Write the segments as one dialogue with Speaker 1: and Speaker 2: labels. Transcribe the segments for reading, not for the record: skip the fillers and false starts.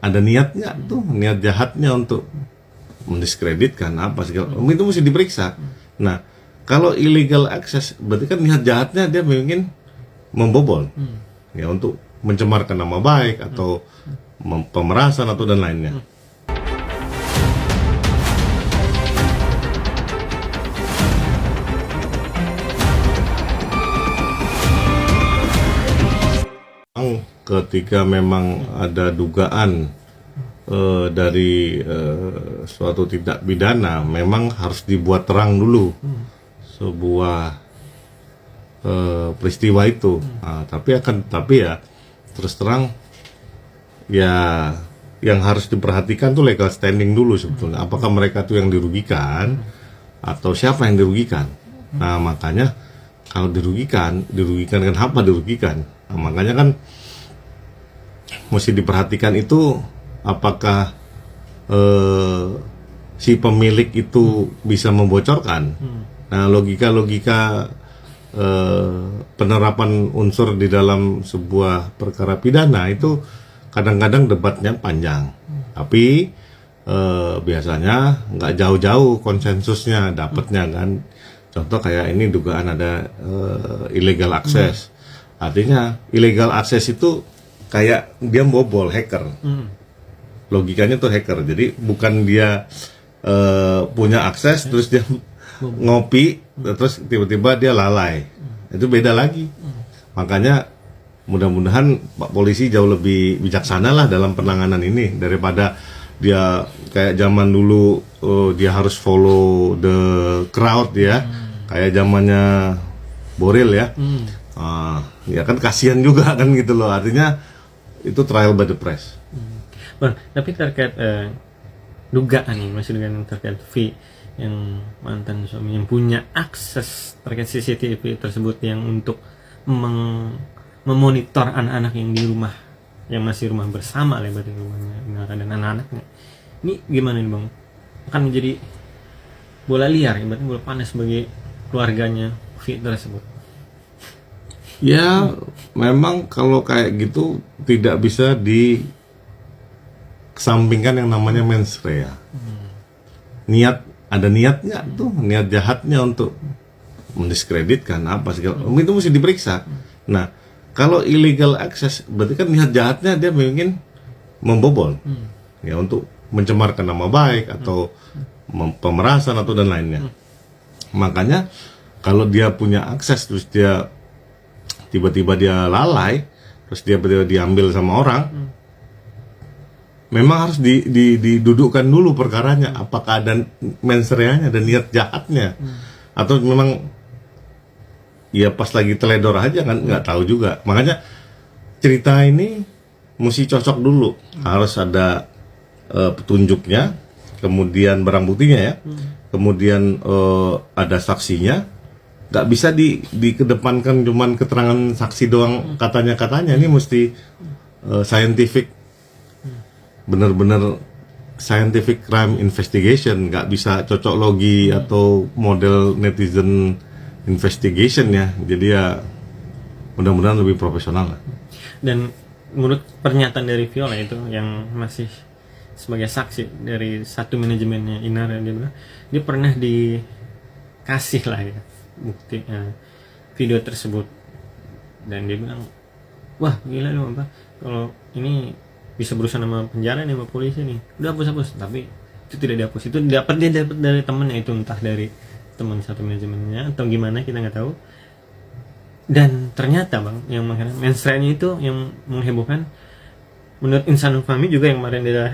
Speaker 1: ada niatnya tuh, niat jahatnya untuk mendiskreditkan apa segala, itu mesti diperiksa. Nah, kalau illegal access berarti kan niat jahatnya dia ingin membobol, ya, untuk mencemarkan nama baik atau pemerasan atau dan lainnya. Ketika memang ada dugaan dari suatu tindak pidana, memang harus dibuat terang dulu sebuah peristiwa itu. Nah, tapi ya terus terang ya yang harus diperhatikan tuh legal standing dulu sebetulnya. Apakah mereka tuh yang dirugikan atau siapa yang dirugikan? Nah, makanya kalau dirugikan kenapa dirugikan? Nah, makanya kan mesti diperhatikan itu apakah si pemilik itu bisa membocorkan. Nah, logika penerapan unsur di dalam sebuah perkara pidana itu kadang-kadang debatnya panjang, tapi biasanya nggak jauh-jauh konsensusnya dapatnya kan. Contoh kayak ini dugaan ada illegal access. Artinya illegal access itu kayak dia membobol, hacker. Logikanya tuh hacker. Jadi bukan dia punya akses terus dia ngopi terus tiba-tiba dia lalai. Itu beda lagi. Makanya mudah-mudahan Pak Polisi jauh lebih bijaksana lah dalam penanganan ini daripada dia kayak zaman dulu dia harus follow the crowd ya. Kayak zamannya Boril ya. Ya kan kasihan juga kan gitu loh. Artinya itu trial by the press.
Speaker 2: Bang, tapi terkait dugaan ini masih dengan terkait V yang mantan suami yang punya akses terkait CCTV tersebut yang untuk memonitor anak-anak yang di rumah, yang masih rumah bersama lah berarti rumahnya dan anak-anaknya. Ini gimana nih Bang? Akan menjadi bola liar, berarti bola panas bagi keluarganya V tersebut.
Speaker 1: Ya, memang kalau kayak gitu tidak bisa dikesampingkan yang namanya mens rea. Ada niatnya tuh, niat jahatnya untuk mendiskreditkan apa segala, itu mesti diperiksa. Nah, kalau illegal access berarti kan niat jahatnya dia ingin membobol, ya, untuk mencemarkan nama baik atau pemerasan atau dan lainnya. Makanya kalau dia punya akses terus dia tiba-tiba dia lalai, terus dia tiba-tiba diambil sama orang, memang harus didudukkan dulu perkaranya. Apakah ada mens reanya, ada niat jahatnya, atau memang ya pas lagi teledor aja kan, nggak tahu juga. Makanya cerita ini mesti cocok dulu, harus ada petunjuknya, kemudian barang buktinya ya, kemudian ada saksinya. Nggak bisa dikedepankan cuman keterangan saksi doang, katanya ini mesti scientific, bener-bener scientific crime investigation. Nggak bisa cocok logi atau model netizen investigation ya. Jadi ya mudah-mudahan lebih profesional lah.
Speaker 2: Dan menurut pernyataan dari Viola itu yang masih sebagai saksi dari satu manajemennya Inara, dia bilang dia pernah dikasih lah ya bukti video tersebut, dan dia bilang wah gila dong Pak, kalau ini bisa berurusan sama penjara nih sama polisi nih, udah hapus, tapi itu tidak dihapus. Itu dia dapat dari temennya itu, entah dari teman satu manajemennya atau gimana, kita nggak tahu. Dan ternyata Bang, yang mengenai mens rea itu yang menghebohkan menurut insan kami juga yang kemarin dia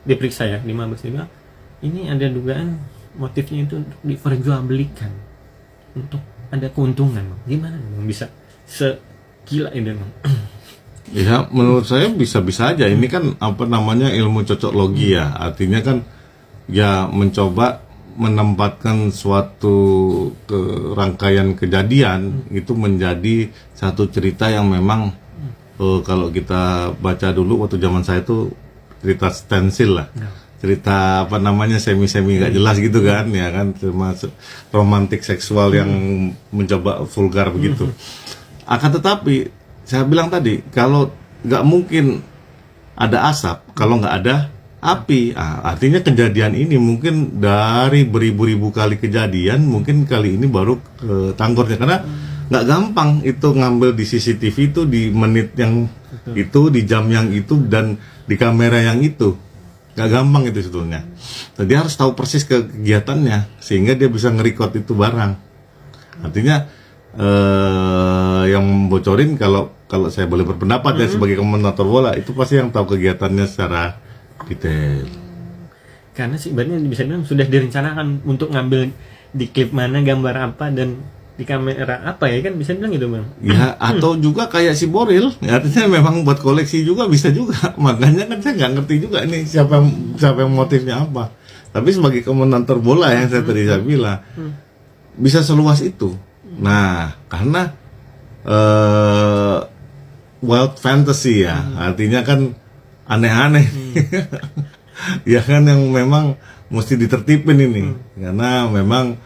Speaker 2: diperiksa ya di Mabes, dia bilang ini ada dugaan motifnya itu diperjualbelikan untuk ada keuntungan. Gimana Bang bisa segila ini Bang?
Speaker 1: Ya menurut saya bisa-bisa aja. Ini kan apa namanya ilmu cocok logi ya. Artinya kan ya mencoba menempatkan suatu rangkaian kejadian itu menjadi satu cerita yang memang kalau kita baca dulu waktu zaman saya itu cerita stensil lah. Cerita apa namanya semi-semi nggak jelas gitu kan, ya kan, termasuk romantik seksual yang mencoba vulgar begitu. Akan tetapi saya bilang tadi, kalau nggak mungkin ada asap, kalau nggak ada api. Artinya kejadian ini mungkin dari beribu-ribu kali kejadian, mungkin kali ini baru tanggurnya, karena nggak gampang itu ngambil di CCTV itu di menit yang itu, di jam yang itu, dan di kamera yang itu. Nggak gampang itu sebetulnya. Jadi harus tahu persis kegiatannya sehingga dia bisa nge-record itu barang. Artinya yang membocorin, kalau saya boleh berpendapat ya sebagai komentator bola, itu pasti yang tahu kegiatannya secara detail.
Speaker 2: Karena sih ibaratnya bisa bilang sudah direncanakan untuk ngambil di klip mana, gambar apa, dan di kamera apa ya, kan bisa bilang gitu Bang.
Speaker 1: Ya, atau juga kayak si Boril, artinya memang buat koleksi juga bisa juga. Makanya kan saya nggak ngerti juga ini siapa yang motifnya apa. Tapi sebagai komentator bola yang tadi saya bilang, bisa seluas itu. Nah, karena wild fantasy ya, artinya kan aneh-aneh. Ya kan, yang memang mesti ditertipin ini, karena memang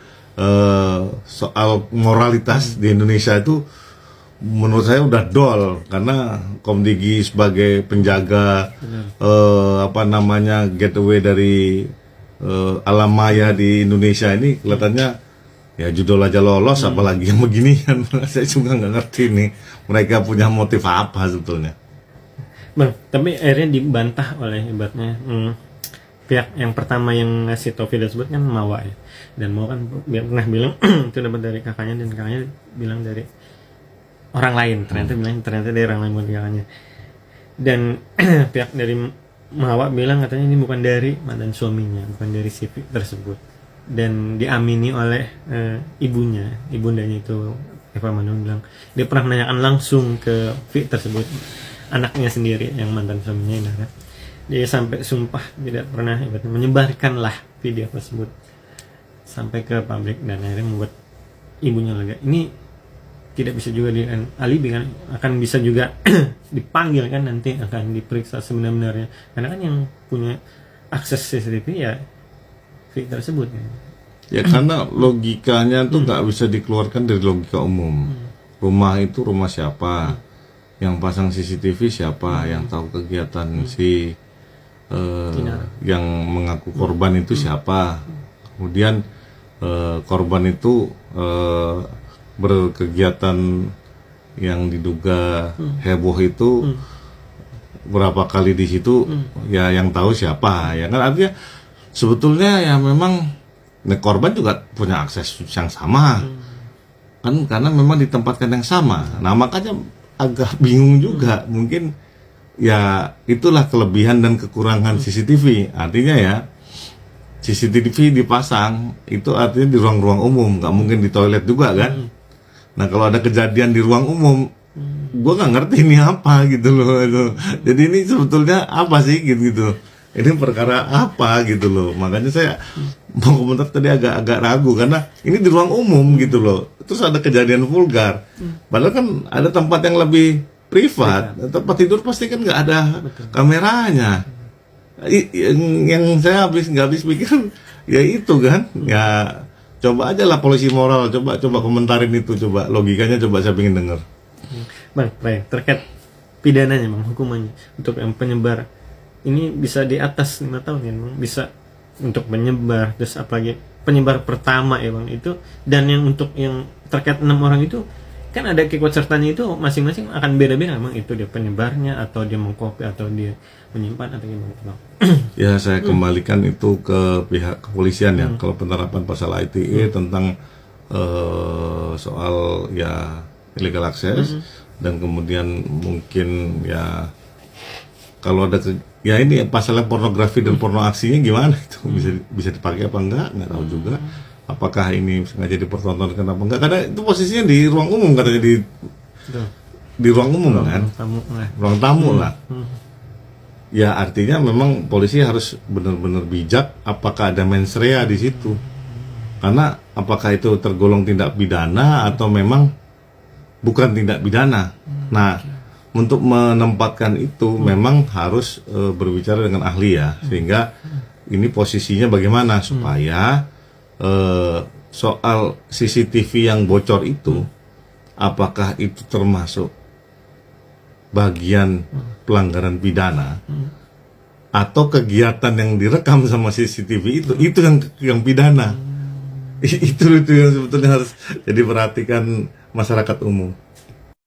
Speaker 1: soal moralitas di Indonesia itu menurut saya udah dol, karena Komdigi sebagai penjaga getaway dari alam maya di Indonesia ini kelihatannya ya judul aja lolos, apalagi yang beginian. Saya juga nggak ngerti nih mereka punya motif apa sebetulnya.
Speaker 2: Bang, tapi akhirnya dibantah oleh ibaratnya pihak yang pertama yang ngasih tau video tersebut kan Mawa ya. Dan Mawa kan pernah bilang itu dapat dari kakaknya, dan kakaknya bilang dari orang lain, ternyata dari orang lain bukan kakaknya. Dan pihak dari Mawa bilang katanya ini bukan dari mantan suaminya, bukan dari si V tersebut, dan diamini oleh ibundanya itu Eva Manuel bilang dia pernah menanyakan langsung ke V tersebut, anaknya sendiri yang mantan suaminya ini kan. Dia sampai sumpah tidak pernah menyebarkan lah video tersebut sampai ke publik, dan akhirnya membuat ibunya lega. Ini tidak bisa juga di alibi kan, akan bisa juga dipanggil kan, nanti akan diperiksa sebenarnya, karena kan yang punya akses CCTV ya V tersebut kan.
Speaker 1: Ya karena logikanya tuh nggak bisa dikeluarkan dari logika umum. Rumah itu rumah siapa, yang pasang CCTV siapa, yang tahu kegiatan si yang mengaku korban itu siapa, kemudian korban itu berkegiatan yang diduga heboh itu berapa kali di situ, ya yang tahu siapa, ya kan. Artinya sebetulnya ya memang korban juga punya akses yang sama kan, karena memang ditempatkan yang sama. Nah makanya agak bingung juga, mungkin ya itulah kelebihan dan kekurangan CCTV. Artinya ya CCTV dipasang itu artinya di ruang-ruang umum, nggak mungkin di toilet juga kan. Nah kalau ada kejadian di ruang umum, gue nggak ngerti ini apa gitu loh itu. Jadi ini sebetulnya apa sih gitu. Ini perkara apa gitu loh. Makanya saya mau komentar tadi agak ragu, karena ini di ruang umum gitu loh. Terus ada kejadian vulgar, padahal kan ada tempat yang lebih privat. Tempat tidur pasti kan nggak ada kameranya. Yang saya nggak habis pikir ya itu kan. Ya coba aja lah polisi moral, coba komentarin itu, coba logikanya, coba saya pengen denger.
Speaker 2: Bang, terkait pidananya Bang, hukumannya untuk yang penyebar ini bisa di atas 5 tahun ya Bang, bisa untuk penyebar, terus apalagi penyebar pertama ya Bang itu, dan yang untuk yang terkait 6 orang itu kan ada keikutsertaannya itu masing-masing akan beda-beda Bang, itu dia penyebarnya atau dia mengcopy atau dia menyimpan atau gimana Bang?
Speaker 1: Ya saya kembalikan itu ke pihak kepolisian ya. Kalau penerapan pasal ITE tentang soal ya illegal access, dan kemudian mungkin ya kalau ada ya ini pasalnya pornografi dan porno aksinya gimana itu, bisa dipakai apa enggak, nggak tahu juga. Apakah ini sengaja dipertontonkan apa enggak, karena itu posisinya di ruang umum, katanya di ruang umum kan, ruang tamu lah. Ya artinya memang polisi harus benar-benar bijak apakah ada mens rea di situ, karena apakah itu tergolong tindak pidana atau memang bukan tindak pidana. Nah untuk menempatkan itu memang harus berbicara dengan ahli ya, sehingga ini posisinya bagaimana supaya soal CCTV yang bocor itu apakah itu termasuk bagian pelanggaran pidana atau kegiatan yang direkam sama CCTV itu yang pidana. Itu yang sebetulnya harus jadi perhatikan masyarakat umum.